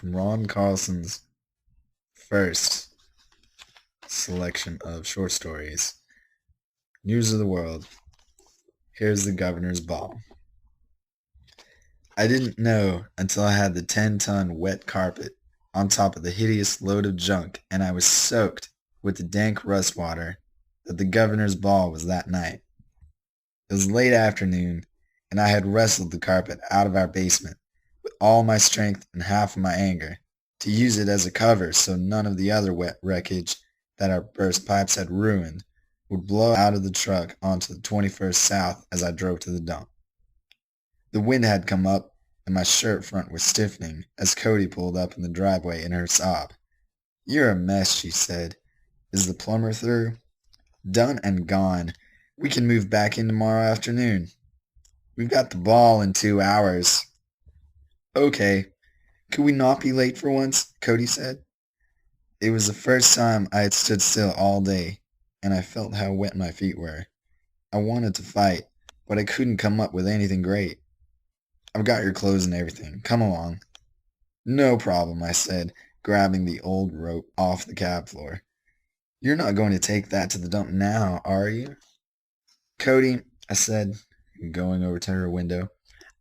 from Ron Carlson's first selection of short stories. News of the world. Here's the governor's ball. I didn't know until I had the 10-ton wet carpet on top of the hideous load of junk, and I was soaked with the dank rust water, that the governor's ball was that night. It was late afternoon, and I had wrestled the carpet out of our basement with all my strength and half of my anger, to use it as a cover so none of the other wet wreckage that our burst pipes had ruined would blow out of the truck onto the 21st South as I drove to the dump. The wind had come up, and my shirt front was stiffening as Cody pulled up in the driveway in her sob. "You're a mess," she said. "Is the plumber through?" "Done and gone. We can move back in tomorrow afternoon. We've got the ball in 2 hours." "Okay. Could we not be late for once?" Cody said. It was the first time I had stood still all day, and I felt how wet my feet were. I wanted to fight, but I couldn't come up with anything great. "I've got your clothes and everything. Come along." "No problem," I said, grabbing the old rope off the cab floor. "You're not going to take that to the dump now, are you?" "Cody," I said, going over to her window,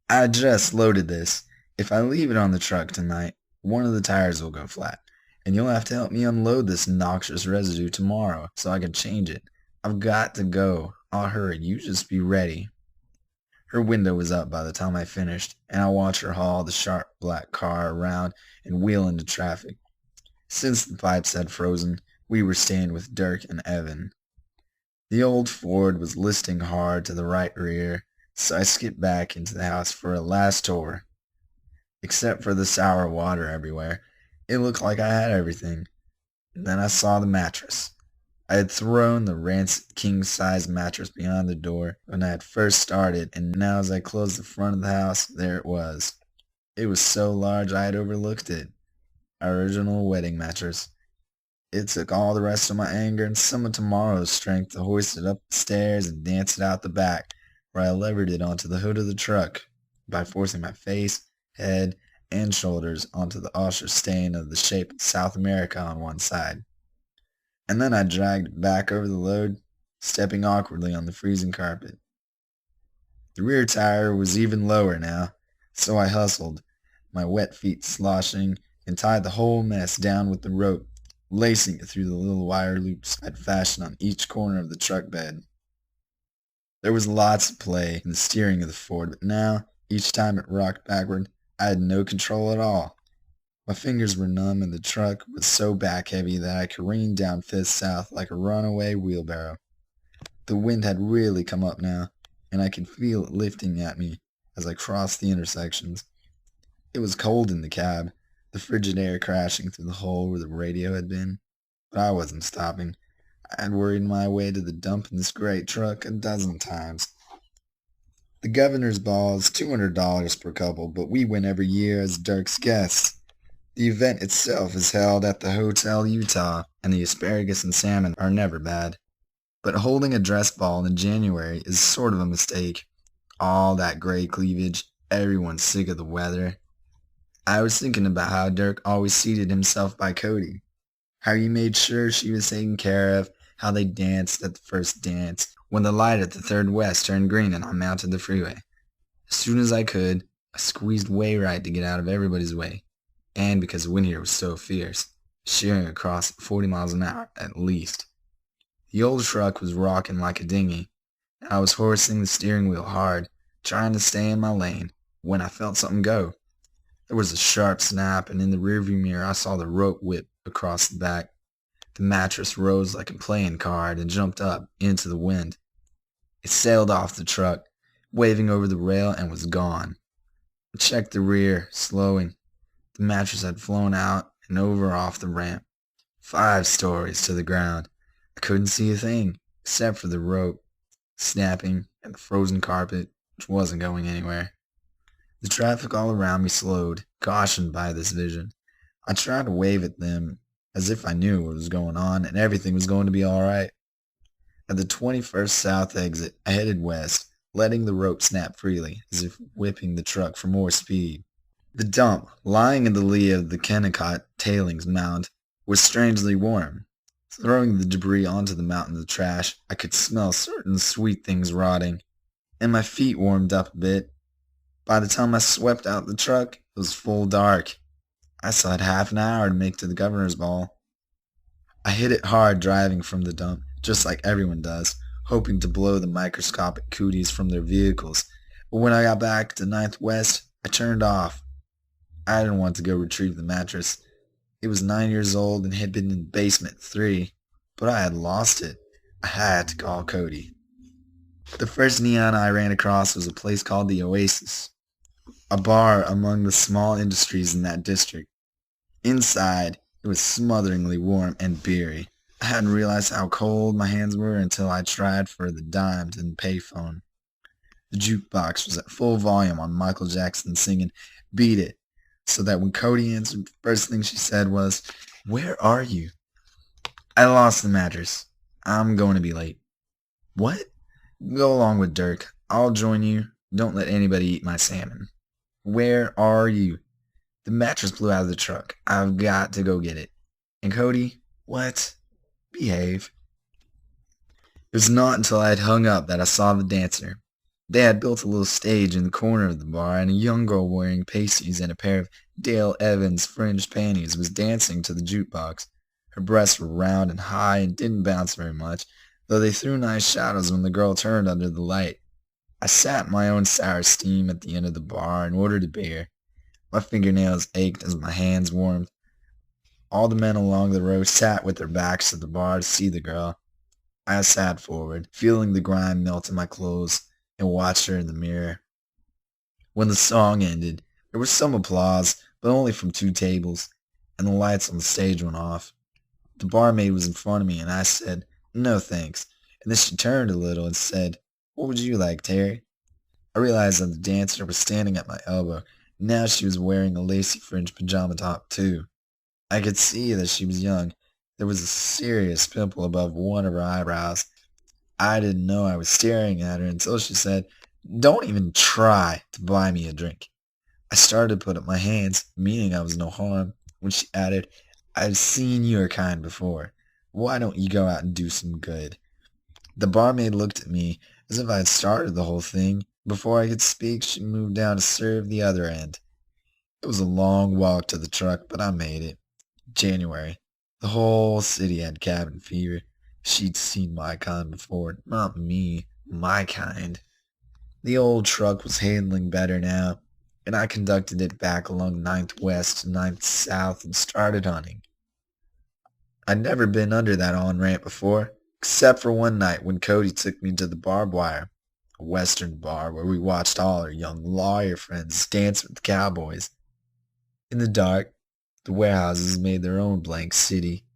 "I just loaded this. If I leave it on the truck tonight, one of the tires will go flat, and you'll have to help me unload this noxious residue tomorrow so I can change it. I've got to go. I'll hurry. You just be ready." Her window was up by the time I finished, and I watched her haul the sharp black car around and wheel into traffic. Since the pipes had frozen, we were staying with Dirk and Evan. The old Ford was listing hard to the right rear, so I skipped back into the house for a last tour. Except for the sour water everywhere, it looked like I had everything. And then I saw the mattress. I had thrown the rancid king-size mattress behind the door when I had first started, and now as I closed the front of the house, there it was. It was so large I had overlooked it. Our original wedding mattress. It took all the rest of my anger and some of tomorrow's strength to hoist it up the stairs and dance it out the back, where I levered it onto the hood of the truck by forcing my face, head, and shoulders onto the Osher stain of the shape of South America on one side. And then I dragged it back over the load, stepping awkwardly on the freezing carpet. The rear tire was even lower now, so I hustled, my wet feet sloshing, and tied the whole mess down with the rope, lacing it through the little wire loops I'd fashioned on each corner of the truck bed. There was lots of play in the steering of the Ford, but now, each time it rocked backward, I had no control at all. My fingers were numb, and the truck was so back-heavy that I careened down Fifth South like a runaway wheelbarrow. The wind had really come up now, and I could feel it lifting at me as I crossed the intersections. It was cold in the cab, the frigid air crashing through the hole where the radio had been. But I wasn't stopping. I had worried my way to the dump in this great truck a dozen times. The governor's ball is $200 per couple, but we win every year as Dirk's guests. The event itself is held at the Hotel Utah, and the asparagus and salmon are never bad. But holding a dress ball in January is sort of a mistake. All that gray cleavage, everyone's sick of the weather. I was thinking about how Dirk always seated himself by Cody, how he made sure she was taken care of, how they danced at the first dance, when the light at the Third West turned green and I mounted the freeway. As soon as I could, I squeezed way right to get out of everybody's way, and because the wind here was so fierce, shearing across at 40 miles an hour at least. The old truck was rocking like a dinghy, and I was horsing the steering wheel hard, trying to stay in my lane, when I felt something go. There was a sharp snap, and in the rearview mirror I saw the rope whip across the back. The mattress rose like a playing card and jumped up into the wind. It sailed off the truck, waving over the rail, and was gone. I checked the rear, slowing. The mattress had flown out and over off the ramp, 5 stories to the ground. I couldn't see a thing, except for the rope, snapping, and the frozen carpet, which wasn't going anywhere. The traffic all around me slowed, cautioned by this vision. I tried to wave at them as if I knew what was going on and everything was going to be all right. At the 21st South exit, I headed west, letting the rope snap freely, as if whipping the truck for more speed. The dump, lying in the lee of the Kennicott tailings mound, was strangely warm. Throwing the debris onto the mountain of trash, I could smell certain sweet things rotting, and my feet warmed up a bit. By the time I swept out the truck, it was full dark. I still had half an hour to make to the governor's ball. I hit it hard driving from the dump, just like everyone does, hoping to blow the microscopic cooties from their vehicles. But when I got back to Ninth West, I turned off. I didn't want to go retrieve the mattress. It was 9 years old and had been in basement 3, but I had lost it. I had to call Cody. The first neon I ran across was a place called the Oasis, a bar among the small industries in that district. Inside, it was smotheringly warm and beery. I hadn't realized how cold my hands were until I tried for the dimes in the payphone. The jukebox was at full volume on Michael Jackson singing Beat It, so that when Cody answered, the first thing she said was, "Where are you?" "I lost the mattress. I'm going to be late." "What?" "Go along with Dirk. I'll join you. Don't let anybody eat my salmon." "Where are you?" "The mattress blew out of the truck. I've got to go get it." "And Cody?" "What?" "Behave." It was not until I had hung up that I saw the dancer. They had built a little stage in the corner of the bar, and a young girl wearing pasties and a pair of Dale Evans fringed panties was dancing to the jukebox. Her breasts were round and high and didn't bounce very much, though they threw nice shadows when the girl turned under the light. I sat in my own sour steam at the end of the bar and ordered a beer. My fingernails ached as my hands warmed. All the men along the row sat with their backs to the bar to see the girl. I sat forward, feeling the grime melt in my clothes, and watched her in the mirror. When the song ended, there was some applause, but only from 2 tables, and the lights on the stage went off. The barmaid was in front of me, and I said, "No, thanks." And then she turned a little and said, "What would you like, Terry?" I realized that the dancer was standing at my elbow, and now she was wearing a lacy fringed pajama top, too. I could see that she was young. There was a serious pimple above one of her eyebrows. I didn't know I was staring at her until she said, "Don't even try to buy me a drink." I started to put up my hands, meaning I was no harm, when she added, "I've seen your kind before. Why don't you go out and do some good?" The barmaid looked at me as if I had started the whole thing. Before I could speak, she moved down to serve the other end. It was a long walk to the truck, but I made it. January. The whole city had cabin fever. She'd seen my kind before. Not me. My kind. The old truck was handling better now, and I conducted it back along Ninth West to Ninth South and started hunting. I'd never been under that on-ramp before, except for one night when Cody took me to the Barbed Wire, a western bar where we watched all our young lawyer friends dance with the cowboys. In the dark, the warehouses made their own blank city.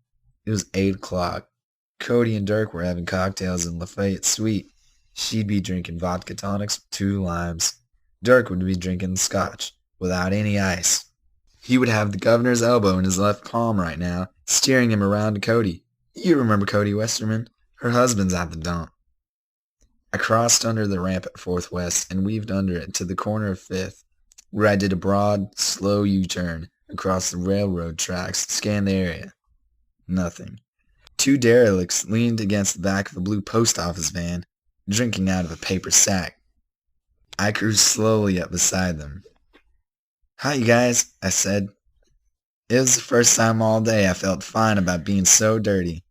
It was 8 o'clock. Cody and Dirk were having cocktails in Lafayette Suite. She'd be drinking vodka tonics with 2 limes. Dirk would be drinking scotch, without any ice. He would have the governor's elbow in his left palm right now, steering him around to Cody. You remember Cody Westerman? Her husband's at the dump. I crossed under the ramp at 4th West and weaved under it to the corner of 5th, where I did a broad, slow U-turn across the railroad tracks to scan the area. Nothing. 2 derelicts leaned against the back of a blue post office van, drinking out of a paper sack. I cruised slowly up beside them. "Hi, you guys," I said. It was the first time all day I felt fine about being so dirty.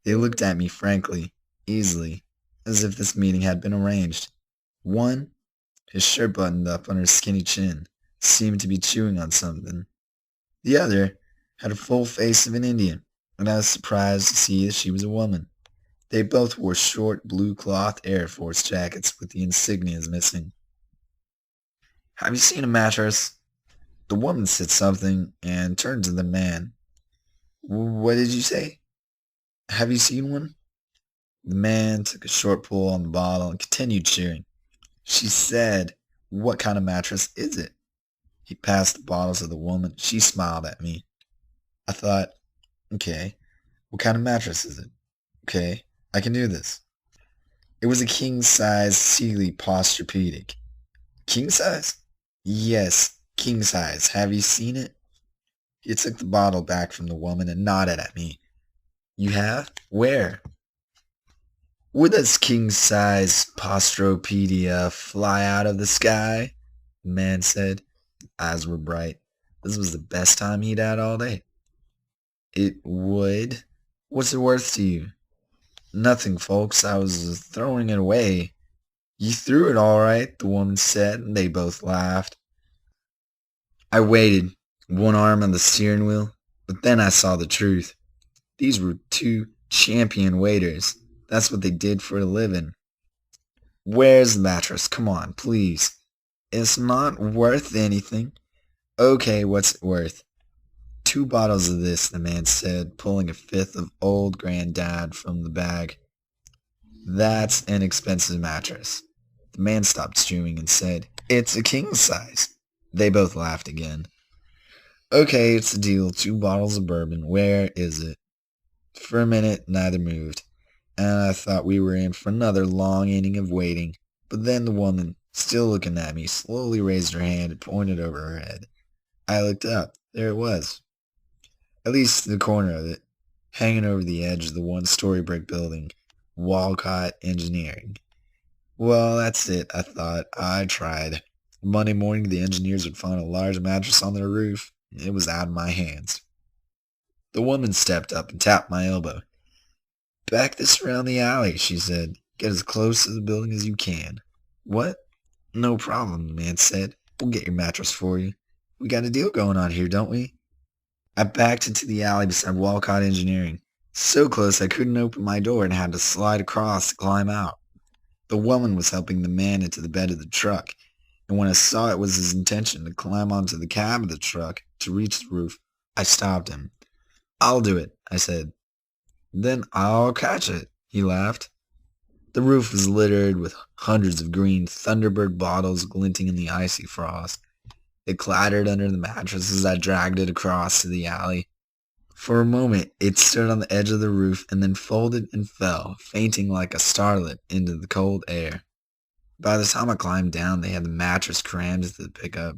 They looked at me frankly, easily, as if this meeting had been arranged. One, his shirt buttoned up under his skinny chin, seemed to be chewing on something. The other had a full face of an Indian, and I was surprised to see that she was a woman. They both wore short blue cloth Air Force jackets with the insignias missing. "Have you seen a mattress?" The woman said something and turned to the man. "What did you say? Have you seen one?" The man took a short pull on the bottle and continued chewing. She said, "What kind of mattress is it?" He passed the bottle to the woman. She smiled at me. I thought, okay, what kind of mattress is it? Okay, I can do this. It was a king-size Sealy Posturepedic. King size? Yes, King size, have you seen it? He took the bottle back from the woman and nodded at me. You have? Where? Would this king-size Postropedia fly out of the sky? The man said. Eyes were bright. This was the best time he'd had all day. It would? What's it worth to you? Nothing, folks. I was throwing it away. You threw it all right, the woman said, and they both laughed. I waited, one arm on the steering wheel, but then I saw the truth. These were two champion waiters. That's what they did for a living. Where's the mattress? Come on, please. It's not worth anything. Okay, what's it worth? 2 bottles of this, the man said, pulling a fifth of Old Granddad from the bag. That's an expensive mattress. The man stopped chewing and said, It's a king size. They both laughed again. Okay, it's a deal. 2 bottles of bourbon. Where is it? For a minute, neither moved, and I thought we were in for another long inning of waiting. But then the woman, still looking at me, slowly raised her hand and pointed over her head. I looked up. There it was. At least the corner of it, hanging over the edge of the 1-story brick building. Walcott Engineering. Well, that's it, I thought. I tried. Monday morning, the engineers would find a large mattress on their roof. It was out of my hands. The woman stepped up and tapped my elbow. Back this around the alley, she said. Get as close to the building as you can. What? No problem, the man said. We'll get your mattress for you. We got a deal going on here, don't we? I backed into the alley beside Walcott Engineering. So close I couldn't open my door and had to slide across to climb out. The woman was helping the man into the bed of the truck, and when I saw it was his intention to climb onto the cab of the truck to reach the roof, I stopped him. I'll do it, I said. Then I'll catch it, he laughed. The roof was littered with hundreds of green Thunderbird bottles glinting in the icy frost. It clattered under the mattress as I dragged it across to the alley. For a moment, it stood on the edge of the roof and then folded and fell, fainting like a starlet into the cold air. By the time I climbed down, they had the mattress crammed into the pickup.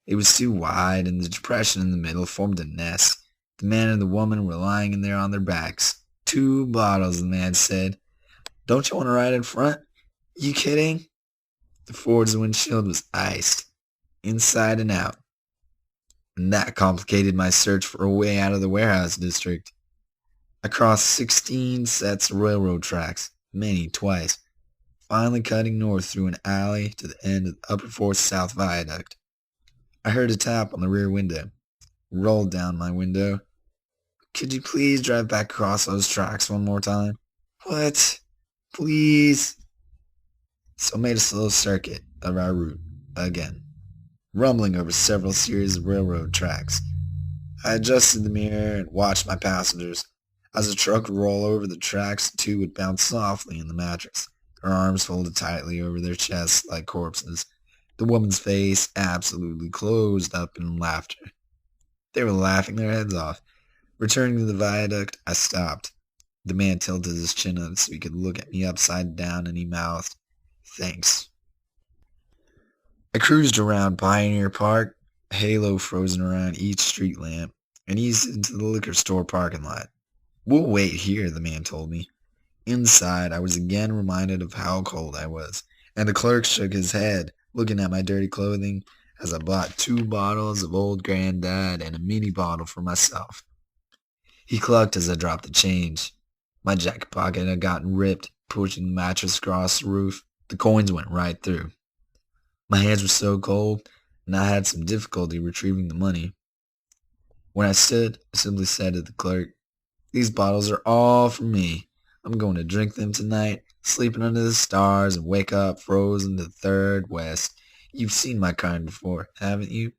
It was too wide, and the depression in the middle formed a nest. The man and the woman were lying in there on their backs. 2 bottles, the man said. Don't you want to ride in front? You kidding? The Ford's windshield was iced, inside and out. And that complicated my search for a way out of the warehouse district. I crossed 16 sets of railroad tracks, many twice, finally cutting north through an alley to the end of the Upper 4th South Viaduct. I heard a tap on the rear window. Rolled down my window. Could you please drive back across those tracks one more time? What? Please? So I made a slow circuit of our route again, rumbling over several series of railroad tracks. I adjusted the mirror and watched my passengers. As the truck would roll over the tracks, the 2 would bounce softly in the mattress, their arms folded tightly over their chests like corpses, the woman's face absolutely closed up in laughter. They were laughing their heads off. Returning to the viaduct, I stopped. The man tilted his chin up so he could look at me upside down, and he mouthed, Thanks. I cruised around Pioneer Park, a halo frozen around each street lamp, and eased into the liquor store parking lot. We'll wait here, the man told me. Inside, I was again reminded of how cold I was, and the clerk shook his head, looking at my dirty clothing, as I bought 2 bottles of Old Granddad and a mini bottle for myself. He clucked as I dropped the change. My jacket pocket had gotten ripped, pushing the mattress across the roof. The coins went right through. My hands were so cold, and I had some difficulty retrieving the money. When I stood, I simply said to the clerk, These bottles are all for me. I'm going to drink them tonight, sleeping under the stars, and wake up frozen to the third west. You've seen my kind before, haven't you?